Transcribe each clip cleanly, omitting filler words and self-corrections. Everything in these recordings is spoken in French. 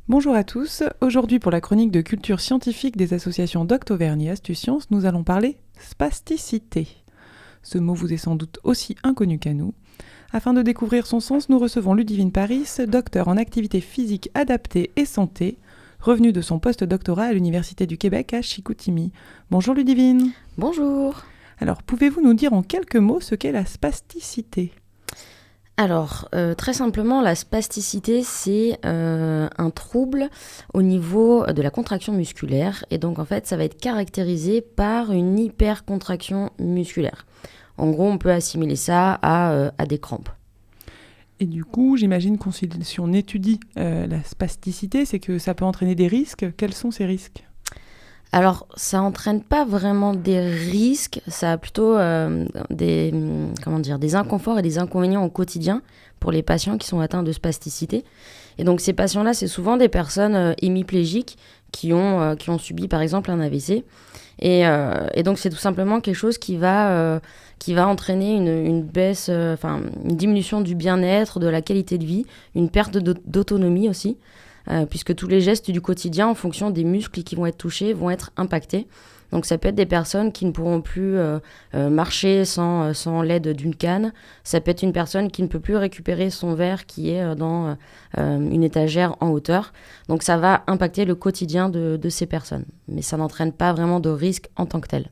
Bonjour à tous, aujourd'hui pour la chronique de culture scientifique des associations d'Octovergne et Astucience, nous allons parler spasticité. Ce mot vous est sans doute aussi inconnu qu'à nous. Afin de découvrir son sens, nous recevons Ludivine Paris, docteur en activité physique adaptée et santé, revenue de son post-doctorat à l'Université du Québec à Chicoutimi. Bonjour Ludivine. Bonjour. Alors, pouvez-vous nous dire en quelques mots ce qu'est la spasticité ? Alors, très simplement, la spasticité, c'est un trouble au niveau de la contraction musculaire. Et donc, en fait, ça va être caractérisé par une hypercontraction musculaire. En gros, on peut assimiler ça à des crampes. Et du coup, j'imagine que si on étudie la spasticité, c'est que ça peut entraîner des risques. Quels sont ces risques ? Alors, ça n'entraîne pas vraiment des risques, ça a plutôt des inconforts et des inconvénients au quotidien pour les patients qui sont atteints de spasticité. Et donc, ces patients-là, c'est souvent des personnes hémiplégiques qui ont subi, par exemple, un AVC. Et donc, c'est tout simplement quelque chose qui va entraîner une baisse, une diminution du bien-être, de la qualité de vie, une perte d'autonomie aussi. Puisque tous les gestes du quotidien, en fonction des muscles qui vont être touchés, vont être impactés. Donc ça peut être des personnes qui ne pourront plus marcher sans l'aide d'une canne. Ça peut être une personne qui ne peut plus récupérer son verre qui est dans une étagère en hauteur. Donc ça va impacter le quotidien de ces personnes. Mais ça n'entraîne pas vraiment de risque en tant que tel.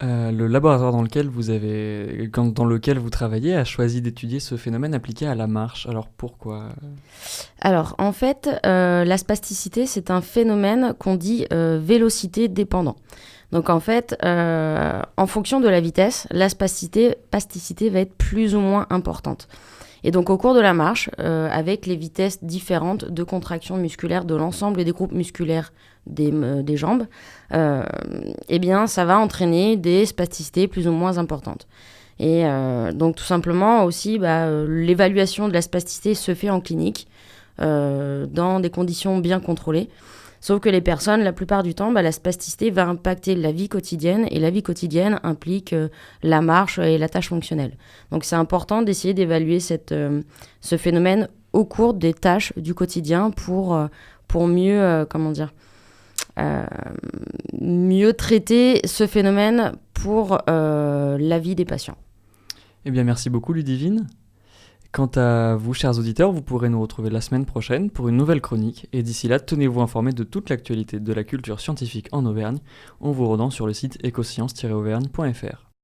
Le laboratoire dans lequel vous travaillez a choisi d'étudier ce phénomène appliqué à la marche. Alors pourquoi ? Alors, en fait, la spasticité, c'est un phénomène qu'on dit vélocité dépendant. Donc, en fait, en fonction de la vitesse, la spasticité va être plus ou moins importante. Et donc, au cours de la marche, avec les vitesses différentes de contraction musculaire de l'ensemble des groupes musculaires des jambes, eh bien, ça va entraîner des spasticités plus ou moins importantes. Et donc, tout simplement, aussi, l'évaluation de la spasticité se fait en clinique, dans des conditions bien contrôlées. Sauf que les personnes, la plupart du temps, la spasticité va impacter la vie quotidienne, et la vie quotidienne implique la marche et la tâche fonctionnelle. Donc c'est important d'essayer d'évaluer ce phénomène au cours des tâches du quotidien pour mieux, mieux traiter ce phénomène pour la vie des patients. Eh bien, merci beaucoup Ludivine. Quant à vous, chers auditeurs, vous pourrez nous retrouver la semaine prochaine pour une nouvelle chronique. Et d'ici là, tenez-vous informés de toute l'actualité de la culture scientifique en Auvergne en vous rendant sur le site ecosciences-auvergne.fr.